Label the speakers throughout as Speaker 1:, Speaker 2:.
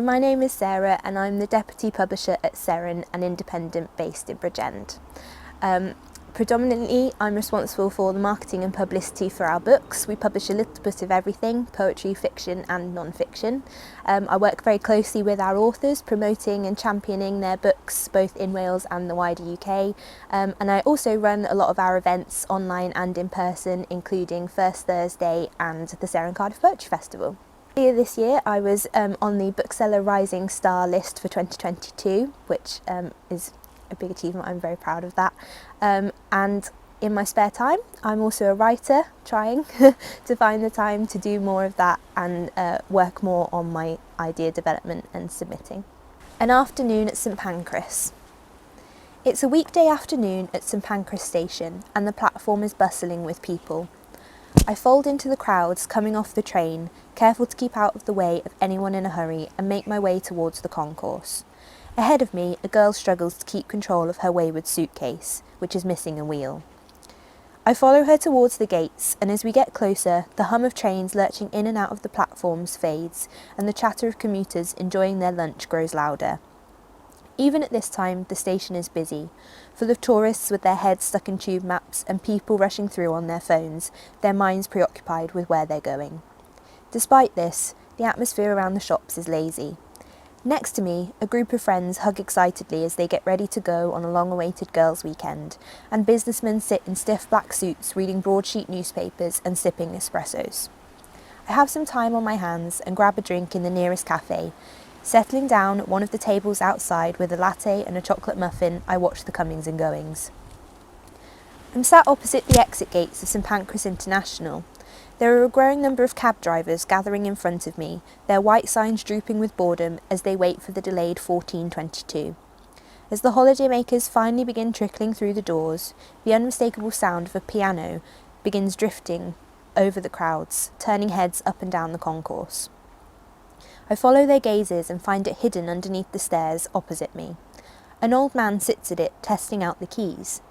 Speaker 1: my name is Sarah and I'm the Deputy Publisher at Seren, an independent based in Bridgend. Predominantly, I'm responsible for the marketing and publicity for our books. We publish a little bit of everything: poetry, fiction and non-fiction. I work very closely with our authors, promoting and championing their books both in Wales and the wider UK. And I also run a lot of our events online and in person, including First Thursday and the Seren Cardiff Poetry Festival. Earlier this year I was on the Bookseller Rising Star list for 2022, which is a big achievement. I'm very proud of that. And in my spare time I'm also a writer, trying to find the time to do more of that and work more on my idea development and submitting. An afternoon at St Pancras. It's a weekday afternoon at St Pancras station and the platform is bustling with people. I fold into the crowds coming off the train, careful to keep out of the way of anyone in a hurry, and make my way towards the concourse. Ahead of me, a girl struggles to keep control of her wayward suitcase, which is missing a wheel. I follow her towards the gates, and as we get closer, the hum of trains lurching in and out of the platforms fades, and the chatter of commuters enjoying their lunch grows louder. Even at this time, the station is busy, full of tourists with their heads stuck in tube maps and people rushing through on their phones, their minds preoccupied with where they're going. Despite this, the atmosphere around the shops is lazy. Next to me, a group of friends hug excitedly as they get ready to go on a long-awaited girls' weekend, and businessmen sit in stiff black suits reading broadsheet newspapers and sipping espressos. I have some time on my hands and grab a drink in the nearest cafe. Settling down at one of the tables outside with a latte and a chocolate muffin, I watch the comings and goings. I'm sat opposite the exit gates of St Pancras International. There are a growing number of cab drivers gathering in front of me, their white signs drooping with boredom as they wait for the delayed 14:22. As the holidaymakers finally begin trickling through the doors, the unmistakable sound of a piano begins drifting over the crowds, turning heads up and down the concourse. I follow their gazes and find it hidden underneath the stairs opposite me. An old man sits at it, testing out the keys.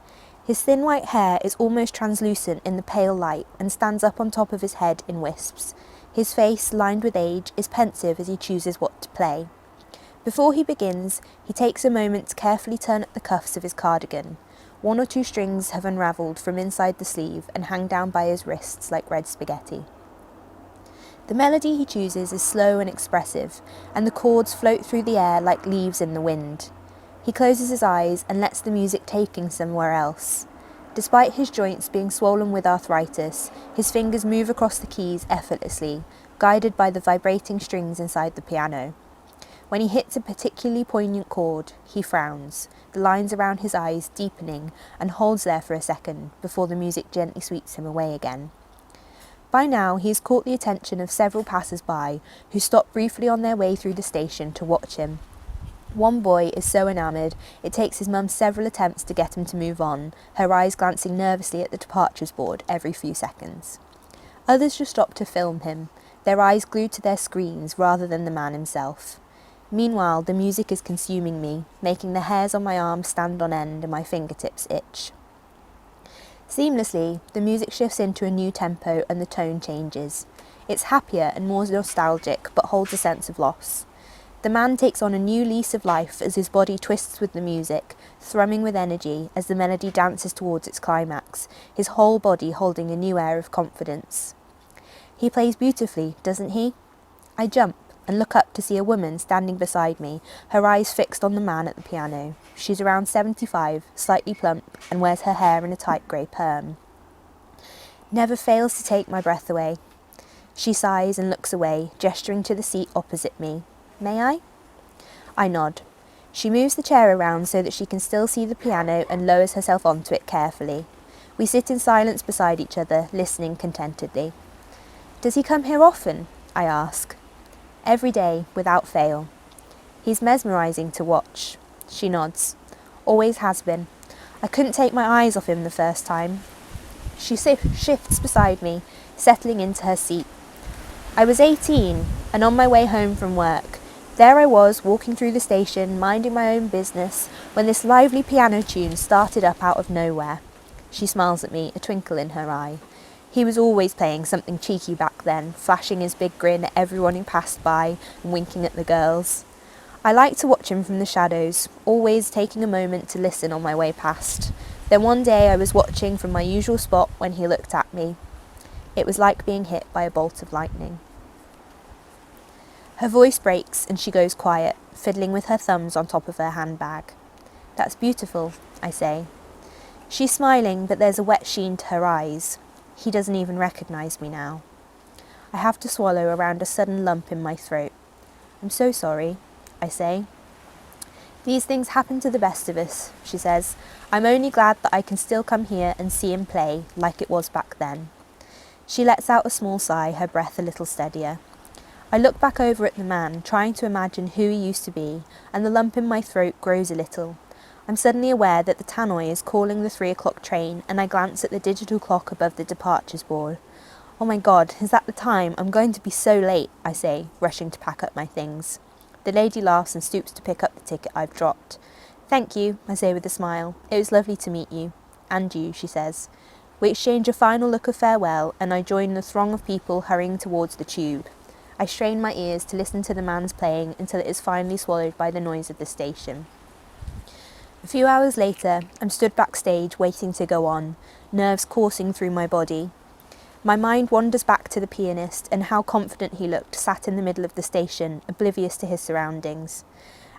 Speaker 1: His thin white hair is almost translucent in the pale light and stands up on top of his head in wisps. His face, lined with age, is pensive as he chooses what to play. Before he begins, he takes a moment to carefully turn up the cuffs of his cardigan. One or two strings have unravelled from inside the sleeve and hang down by his wrists like red spaghetti. The melody he chooses is slow and expressive, and the chords float through the air like leaves in the wind. He closes his eyes and lets the music take him somewhere else. Despite his joints being swollen with arthritis, his fingers move across the keys effortlessly, guided by the vibrating strings inside the piano. When he hits a particularly poignant chord, he frowns, the lines around his eyes deepening, and holds there for a second before the music gently sweeps him away again. By now, he has caught the attention of several passers-by who stop briefly on their way through the station to watch him. One boy is so enamoured, it takes his mum several attempts to get him to move on, her eyes glancing nervously at the departures board every few seconds. Others just stop to film him, their eyes glued to their screens rather than the man himself. Meanwhile, the music is consuming me, making the hairs on my arms stand on end and my fingertips itch. Seamlessly, the music shifts into a new tempo and the tone changes. It's happier and more nostalgic, but holds a sense of loss. The man takes on a new lease of life as his body twists with the music, thrumming with energy as the melody dances towards its climax, his whole body holding a new air of confidence. He plays beautifully, doesn't he? I jump and look up to see a woman standing beside me, her eyes fixed on the man at the piano. She's around 75, slightly plump, and wears her hair in a tight grey perm. Never fails to take my breath away. She sighs and looks away, gesturing to the seat opposite me. May I? I nod. She moves the chair around so that she can still see the piano and lowers herself onto it carefully. We sit in silence beside each other, listening contentedly. Does he come here often? I ask. Every day, without fail. He's mesmerising to watch. She nods. Always has been. I couldn't take my eyes off him the first time. She shifts beside me, settling into her seat. I was 18 and on my way home from work. There I was, walking through the station, minding my own business, when this lively piano tune started up out of nowhere. She smiles at me, a twinkle in her eye. He was always playing something cheeky back then, flashing his big grin at everyone who passed by and winking at the girls. I liked to watch him from the shadows, always taking a moment to listen on my way past. Then one day I was watching from my usual spot when he looked at me. It was like being hit by a bolt of lightning. Her voice breaks and she goes quiet, fiddling with her thumbs on top of her handbag. That's beautiful, I say. She's smiling, but there's a wet sheen to her eyes. He doesn't even recognise me now. I have to swallow around a sudden lump in my throat. I'm so sorry, I say. These things happen to the best of us, she says. I'm only glad that I can still come here and see him play like it was back then. She lets out a small sigh, her breath a little steadier. I look back over at the man, trying to imagine who he used to be, and the lump in my throat grows a little. I'm suddenly aware that the tannoy is calling the 3 o'clock train, and I glance at the digital clock above the departures board. Oh my God, is that the time? I'm going to be so late, I say, rushing to pack up my things. The lady laughs and stoops to pick up the ticket I've dropped. Thank you, I say with a smile. It was lovely to meet you. And you, she says. We exchange a final look of farewell, and I join the throng of people hurrying towards the tube. I strain my ears to listen to the man's playing until it is finally swallowed by the noise of the station. A few hours later, I'm stood backstage waiting to go on, nerves coursing through my body. My mind wanders back to the pianist and how confident he looked sat in the middle of the station, oblivious to his surroundings.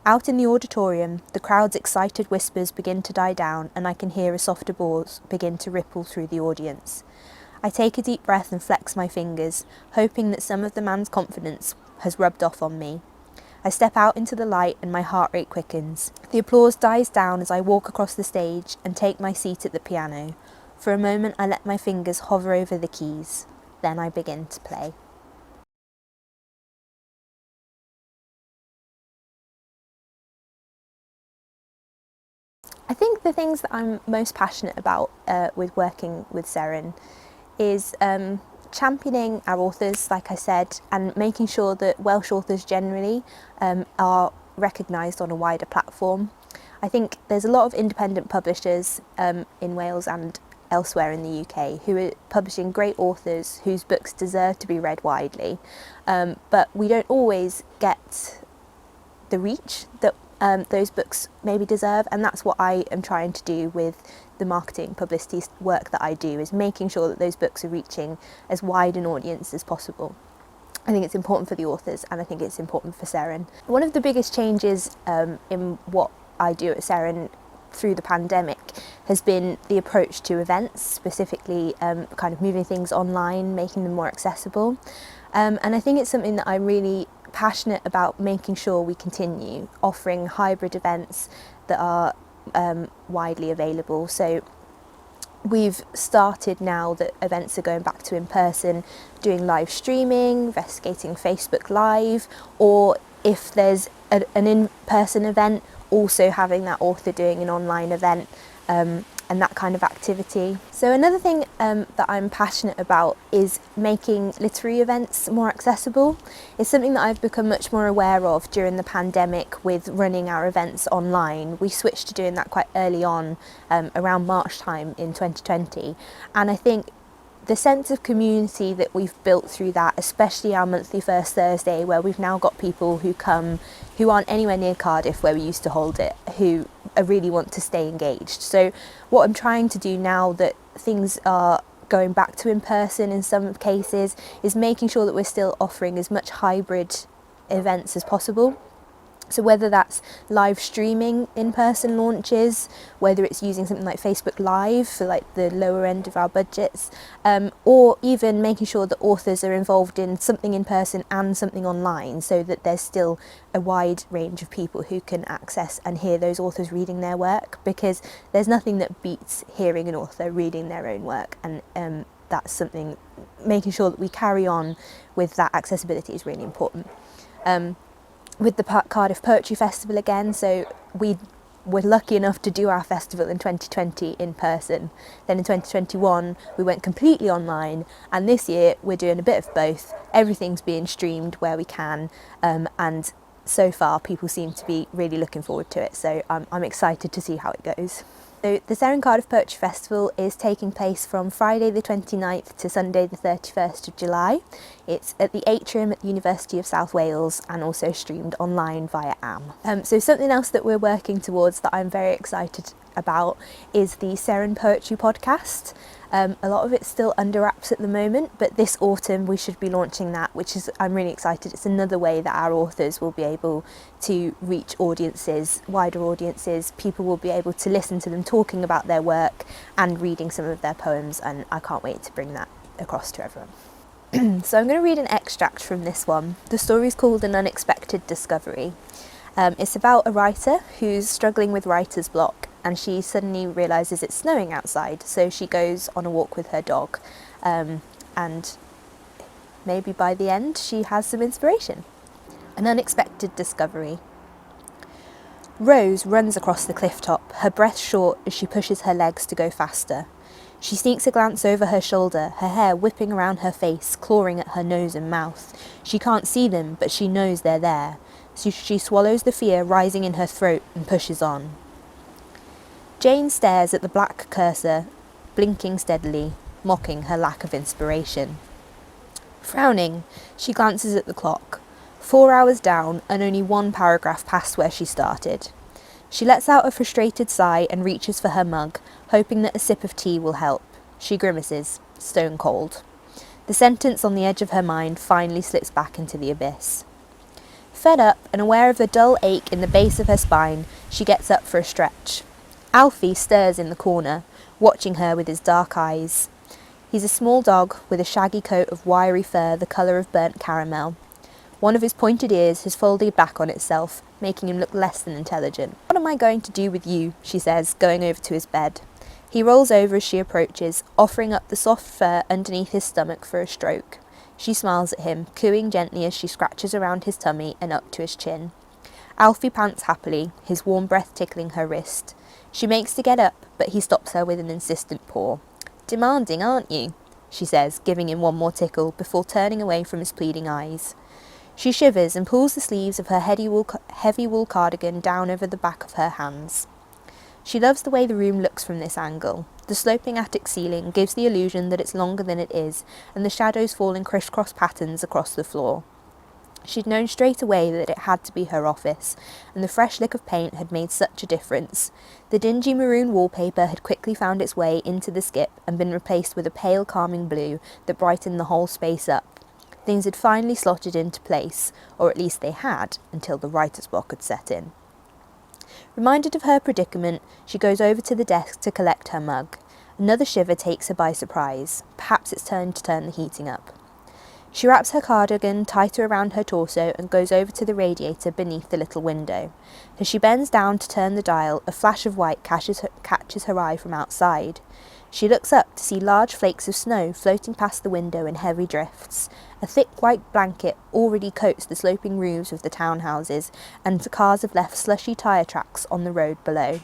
Speaker 1: Out in the auditorium, the crowd's excited whispers begin to die down and I can hear a softer applause begin to ripple through the audience. I take a deep breath and flex my fingers, hoping that some of the man's confidence has rubbed off on me. I step out into the light and my heart rate quickens. The applause dies down as I walk across the stage and take my seat at the piano. For a moment I let my fingers hover over the keys. Then I begin to play. I think the things that I'm most passionate about with working with Seren is championing our authors, like I said, and making sure that Welsh authors generally are recognised on a wider platform. I think there's a lot of independent publishers in Wales and elsewhere in the UK who are publishing great authors whose books deserve to be read widely, but we don't always get the reach that those books maybe deserve, and that's what I am trying to do with the marketing publicity work that I do, is making sure that those books are reaching as wide an audience as possible. I think it's important for the authors and I think it's important for Seren. One of the biggest changes in what I do at Seren through the pandemic has been the approach to events, specifically kind of moving things online, making them more accessible, and I think it's something that I'm really passionate about, making sure we continue offering hybrid events that are widely available. So we've started now that events are going back to in person, doing live streaming, investigating Facebook Live, or if there's an in-person event, also having that author doing an online event and that kind of activity. So another thing that I'm passionate about is making literary events more accessible. It's something that I've become much more aware of during the pandemic with running our events online. We switched to doing that quite early on, around March time in 2020, and I think the sense of community that we've built through that, especially our monthly First Thursday, where we've now got people who come who aren't anywhere near Cardiff where we used to hold it, who really want to stay engaged. So what I'm trying to do now that things are going back to in person in some cases is making sure that we're still offering as much hybrid events as possible. So whether that's live streaming in-person launches, whether it's using something like Facebook Live for like the lower end of our budgets, or even making sure that authors are involved in something in person and something online, so that there's still a wide range of people who can access and hear those authors reading their work, because there's nothing that beats hearing an author reading their own work, and that's something, making sure that we carry on with that accessibility is really important. With the Cardiff Poetry Festival again, so we were lucky enough to do our festival in 2020 in person. Then in 2021 we went completely online, and this year we're doing a bit of both. Everything's being streamed where we can, and so far people seem to be really looking forward to it, so I'm excited to see how it goes. So the Seren Poetry Festival is taking place from Friday the 29th to Sunday the 31st of July. It's at the Atrium at the University of South Wales and also streamed online via So something else that we're working towards that I'm very excited about is the Seren Poetry Podcast. A lot of it's still under wraps at the moment, but this autumn we should be launching that, which is, I'm really excited. It's another way that our authors will be able to reach audiences, wider audiences. People will be able to listen to them talking about their work and reading some of their poems, and I can't wait to bring that across to everyone. So I'm going to read an extract from this one. The story is called An Unexpected Discovery. It's about a writer who's struggling with writer's block, and she suddenly realises it's snowing outside, so she goes on a walk with her dog, and maybe by the end she has some inspiration. An Unexpected Discovery. Rose runs across the cliff top, her breath short as she pushes her legs to go faster. She sneaks a glance over her shoulder, her hair whipping around her face, clawing at her nose and mouth. She can't see them, but she knows they're there. So she swallows the fear rising in her throat and pushes on. Jane stares at the black cursor, blinking steadily, mocking her lack of inspiration. Frowning, she glances at the clock. 4 hours down and only one paragraph past where she started. She lets out a frustrated sigh and reaches for her mug, hoping that a sip of tea will help. She grimaces, stone cold. The sentence on the edge of her mind finally slips back into the abyss. Fed up and aware of a dull ache in the base of her spine, she gets up for a stretch. Alfie stirs in the corner, watching her with his dark eyes. He's a small dog with a shaggy coat of wiry fur the colour of burnt caramel. One of his pointed ears has folded back on itself, making him look less than intelligent. "What am I going to do with you?" she says, going over to his bed. He rolls over as she approaches, offering up the soft fur underneath his stomach for a stroke. She smiles at him, cooing gently as she scratches around his tummy and up to his chin. Alfie pants happily, his warm breath tickling her wrist. She makes to get up, but he stops her with an insistent paw. "Demanding, aren't you?" she says, giving him one more tickle before turning away from his pleading eyes. She shivers and pulls the sleeves of her heavy wool cardigan down over the back of her hands. She loves the way the room looks from this angle. The sloping attic ceiling gives the illusion that it's longer than it is, and the shadows fall in criss-cross patterns across the floor. She'd known straight away that it had to be her office, and the fresh lick of paint had made such a difference. The dingy maroon wallpaper had quickly found its way into the skip and been replaced with a pale calming blue that brightened the whole space up. Things had finally slotted into place, or at least they had, until the writer's block had set in. Reminded of her predicament, she goes over to the desk to collect her mug. Another shiver takes her by surprise. Perhaps it's time to turn the heating up. She wraps her cardigan tighter around her torso and goes over to the radiator beneath the little window. As she bends down to turn the dial, a flash of white catches her eye from outside. She looks up to see large flakes of snow floating past the window in heavy drifts. A thick white blanket already coats the sloping roofs of the townhouses, and the cars have left slushy tyre tracks on the road below.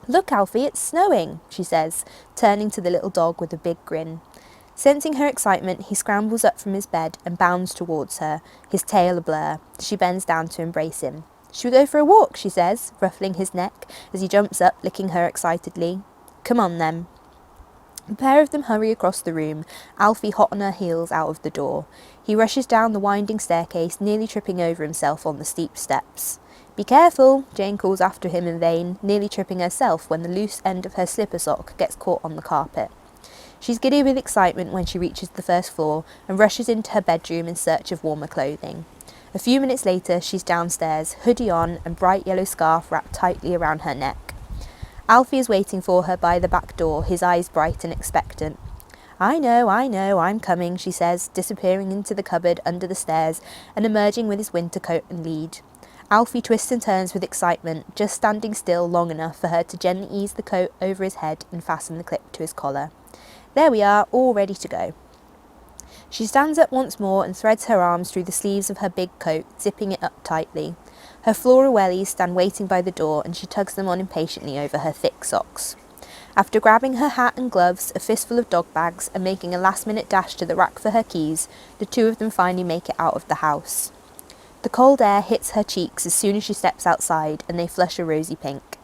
Speaker 1: "Look, Alfie, it's snowing," she says, turning to the little dog with a big grin. Sensing her excitement, he scrambles up from his bed and bounds towards her, his tail a blur. She bends down to embrace him. "Shall we go for a walk?" she says, ruffling his neck as he jumps up, licking her excitedly. "Come on, then." A pair of them hurry across the room, Alfie hot on her heels out of the door. He rushes down the winding staircase, nearly tripping over himself on the steep steps. "Be careful," Jane calls after him in vain, nearly tripping herself when the loose end of her slipper sock gets caught on the carpet. She's giddy with excitement when she reaches the first floor and rushes into her bedroom in search of warmer clothing. A few minutes later, she's downstairs, hoodie on and bright yellow scarf wrapped tightly around her neck. Alfie is waiting for her by the back door, his eyes bright and expectant. I know, I'm coming," she says, disappearing into the cupboard under the stairs and emerging with his winter coat and lead. Alfie twists and turns with excitement, just standing still long enough for her to gently ease the coat over his head and fasten the clip to his collar. There we are, all ready to go. She stands up once more and threads her arms through the sleeves of her big coat, zipping it up tightly. Her floral wellies stand waiting by the door and she tugs them on impatiently over her thick socks. After grabbing her hat and gloves, a fistful of dog bags, and making a last-minute dash to the rack for her keys, the two of them finally make it out of the house. The cold air hits her cheeks as soon as she steps outside and they flush a rosy pink.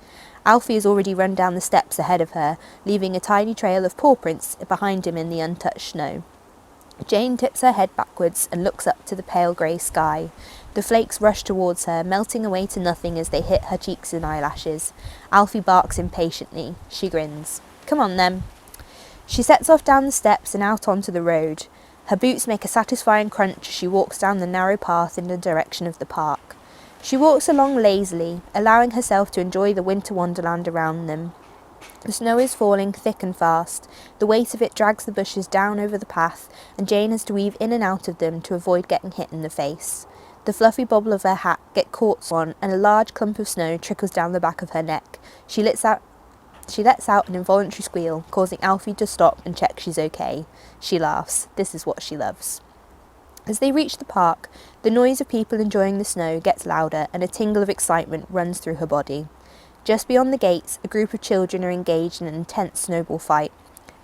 Speaker 1: Alfie has already run down the steps ahead of her, leaving a tiny trail of paw prints behind him in the untouched snow. Jane tips her head backwards and looks up to the pale grey sky. The flakes rush towards her, melting away to nothing as they hit her cheeks and eyelashes. Alfie barks impatiently. She grins. Come on then. She sets off down the steps and out onto the road. Her boots make a satisfying crunch as she walks down the narrow path in the direction of the park. She walks along lazily, allowing herself to enjoy the winter wonderland around them. The snow is falling thick and fast. The weight of it drags the bushes down over the path, and Jane has to weave in and out of them to avoid getting hit in the face. The fluffy bobble of her hat gets caught on, and a large clump of snow trickles down the back of her neck. She lets out an involuntary squeal, causing Alfie to stop and check she's okay. She laughs. This is what she loves. As they reach the park, the noise of people enjoying the snow gets louder, and a tingle of excitement runs through her body. Just beyond the gates, a group of children are engaged in an intense snowball fight.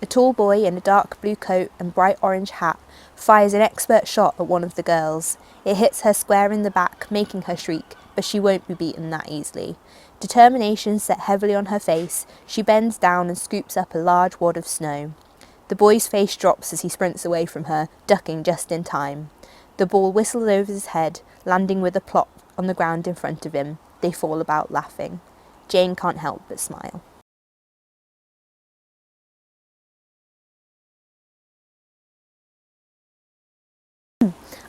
Speaker 1: A tall boy in a dark blue coat and bright orange hat fires an expert shot at one of the girls. It hits her square in the back, making her shriek, but she won't be beaten that easily. Determination set heavily on her face, she bends down and scoops up a large wad of snow. The boy's face drops as he sprints away from her, ducking just in time. The ball whistles over his head, landing with a plop on the ground in front of him. They fall about laughing. Jane can't help but smile.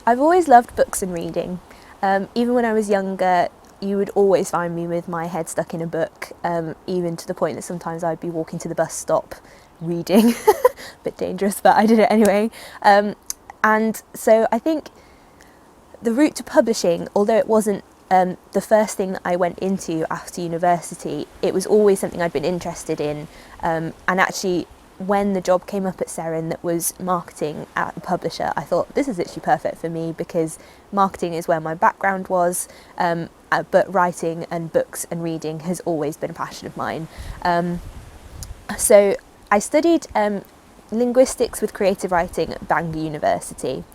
Speaker 1: I've always loved books and reading. Even when I was younger, you would always find me with my head stuck in a book, even to the point that sometimes I'd be walking to the bus stop reading. A bit dangerous, but I did it anyway. And so I think the route to publishing, although it wasn't the first thing that I went into after university, it was always something I'd been interested in. And actually, when the job came up at Seren that was marketing at the publisher, I thought this is literally perfect for me because marketing is where my background was, but writing and books and reading has always been a passion of mine. So I studied linguistics with creative writing at Bangor University.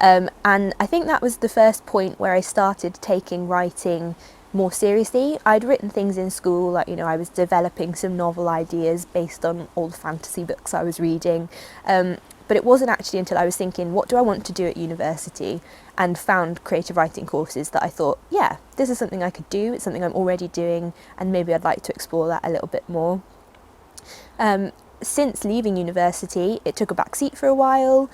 Speaker 1: And I think that was the first point where I started taking writing more seriously. I'd written things in school, like, I was developing some novel ideas based on all the fantasy books I was reading. But it wasn't actually until I was thinking, what do I want to do at university? And found creative writing courses that I thought, yeah, this is something I could do. It's something I'm already doing, and maybe I'd like to explore that a little bit more. Since leaving university, it took a back seat for a while.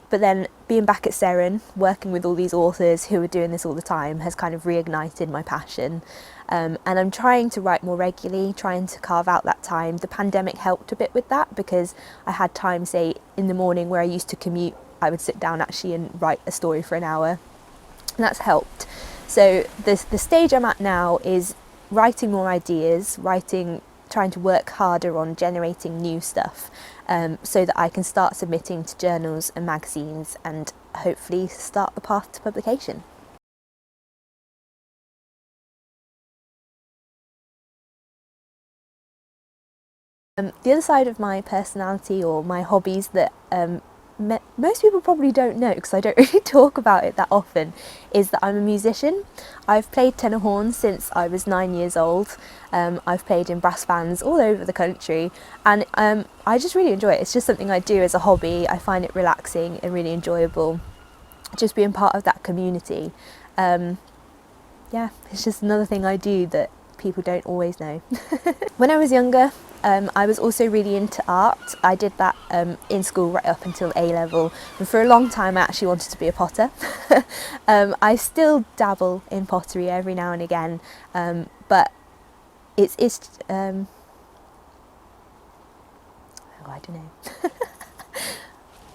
Speaker 1: But then being back at Seren, working with all these authors who are doing this all the time, has kind of reignited my passion. And I'm trying to write more regularly, trying to carve out that time. The pandemic helped a bit with that because I had time, say, in the morning where I used to commute, I would sit down actually and write a story for an hour. And that's helped. So the stage I'm at now is writing more ideas, trying to work harder on generating new stuff, so that I can start submitting to journals and magazines and hopefully start the path to publication. The other side of my personality or my hobbies that most people probably don't know, because I don't really talk about it that often, is that I'm a musician. I've played tenor horn since I was 9 years old. I've played in brass bands all over the country, and I just really enjoy it. It's just something I do as a hobby. I find it relaxing and really enjoyable, just being part of that community. Yeah, it's just another thing I do that people don't always know. When I was younger, I was also really into art. I did that in school right up until A-level, and for a long time I actually wanted to be a potter. I still dabble in pottery every now and again, but it's I don't know.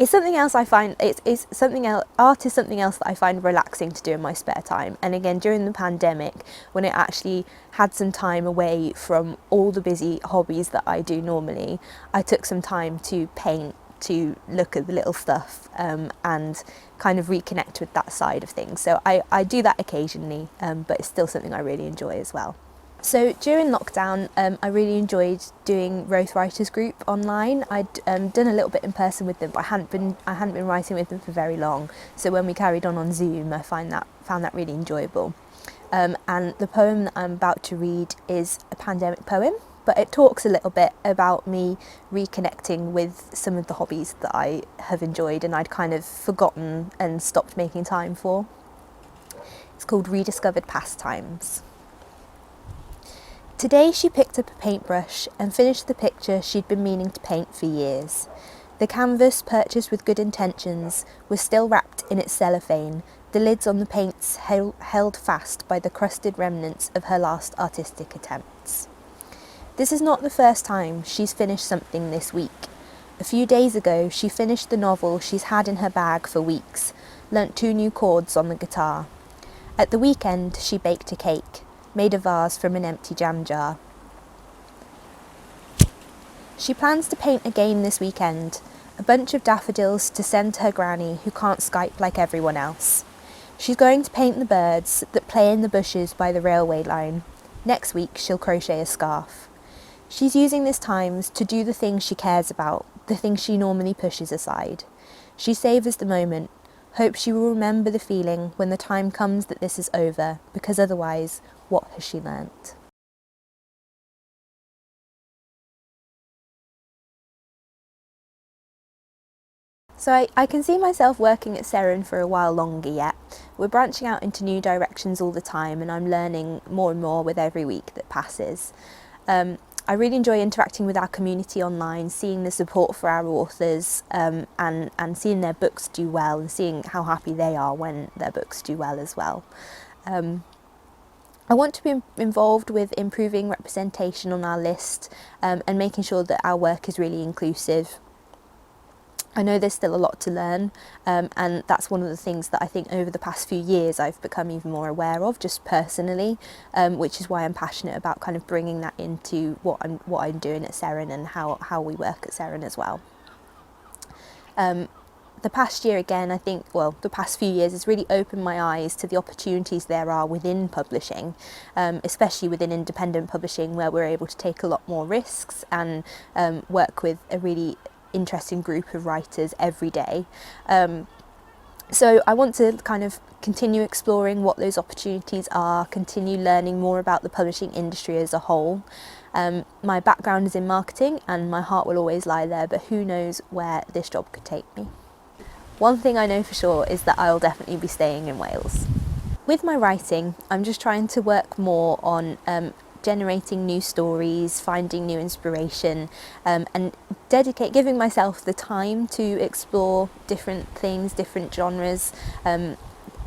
Speaker 1: It's something else I find, it's something else, art is something else that I find relaxing to do in my spare time. And again, during the pandemic, when I actually had some time away from all the busy hobbies that I do normally, I took some time to paint, to look at the little stuff, and kind of reconnect with that side of things. So I do that occasionally, but it's still something I really enjoy as well. So during lockdown, I really enjoyed doing Roth Writers Group online. I'd done a little bit in person with them, but I hadn't been writing with them for very long. So when we carried on Zoom, I found that really enjoyable. And the poem that I'm about to read is a pandemic poem. but it talks a little bit about me reconnecting with some of the hobbies that I have enjoyed and I'd kind of forgotten and stopped making time for. It's called Rediscovered Pastimes. Today she picked up a paintbrush and finished the picture she'd been meaning to paint for years. The canvas, purchased with good intentions, was still wrapped in its cellophane, the lids on the paints held fast by the crusted remnants of her last artistic attempts. This is not the first time she's finished something this week. A few days ago she finished the novel she's had in her bag for weeks, learnt 2 new chords on the guitar. At the weekend she baked a cake, made a vase from an empty jam jar. She plans to paint again this weekend, a bunch of daffodils to send to her granny who can't Skype like everyone else. She's going to paint the birds that play in the bushes by the railway line. Next week she'll crochet a scarf. She's using this time to do the things she cares about, the things she normally pushes aside. She savours the moment, hopes she will remember the feeling when the time comes that this is over, because otherwise, what has she learnt? So I can see myself working at Seren for a while longer yet. We're branching out into new directions all the time and I'm learning more and more with every week that passes. I really enjoy interacting with our community online, seeing the support for our authors and seeing their books do well and seeing how happy they are when their books do well as well. I want to be involved with improving representation on our list and making sure that our work is really inclusive. I know there's still a lot to learn and that's one of the things that I think over the past few years I've become even more aware of just personally, which is why I'm passionate about kind of bringing that into what I'm doing at Seren and how we work at Seren as well. The past year again, I think, well, the past few years has really opened my eyes to the opportunities there are within publishing, especially within independent publishing where we're able to take a lot more risks and work with a really interesting group of writers every day. So I want to kind of continue exploring what those opportunities are, continue learning more about the publishing industry as a whole. My background is in marketing and my heart will always lie there, but who knows where this job could take me. One thing I know for sure is that I'll definitely be staying in Wales. With my writing, I'm just trying to work more on generating new stories, finding new inspiration, and giving myself the time to explore different things, different genres,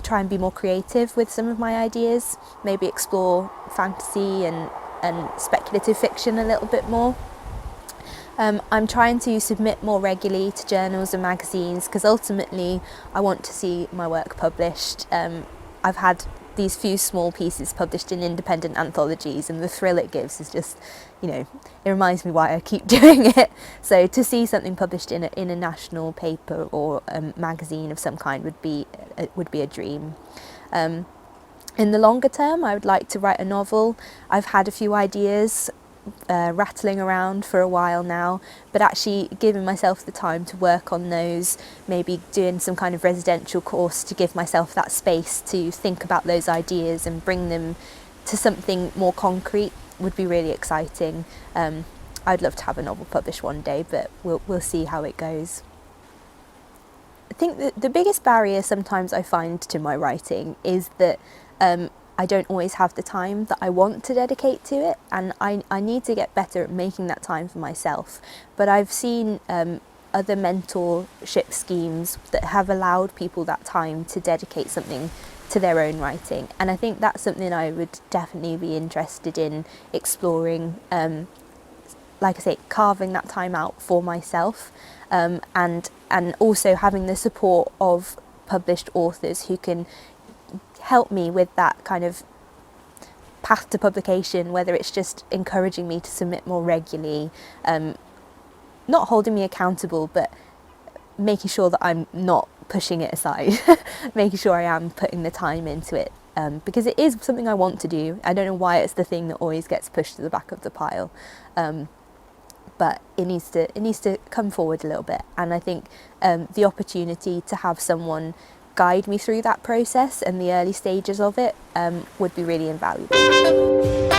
Speaker 1: try and be more creative with some of my ideas, maybe explore fantasy and speculative fiction a little bit more. I'm trying to submit more regularly to journals and magazines because ultimately I want to see my work published. I've had these few small pieces published in independent anthologies and the thrill it gives is just, it reminds me why I keep doing it. So to see something published in a national paper or a magazine of some kind would be a dream. In the longer term, I would like to write a novel. I've had a few ideas rattling around for a while now, but actually giving myself the time to work on those, maybe doing some kind of residential course to give myself that space to think about those ideas and bring them to something more concrete would be really exciting. I'd love to have a novel published one day, but we'll see how it goes. I think that the biggest barrier sometimes I find to my writing is that I don't always have the time that I want to dedicate to it, and I need to get better at making that time for myself. But I've seen other mentorship schemes that have allowed people that time to dedicate something to their own writing, and I think that's something I would definitely be interested in exploring. Like I say, carving that time out for myself, and also having the support of published authors who can help me with that kind of path to publication, whether it's just encouraging me to submit more regularly, not holding me accountable, but making sure that I'm not pushing it aside, making sure I am putting the time into it, because it is something I want to do. I don't know why it's the thing that always gets pushed to the back of the pile, but it needs to come forward a little bit, and I think the opportunity to have someone guide me through that process and the early stages of it would be really invaluable.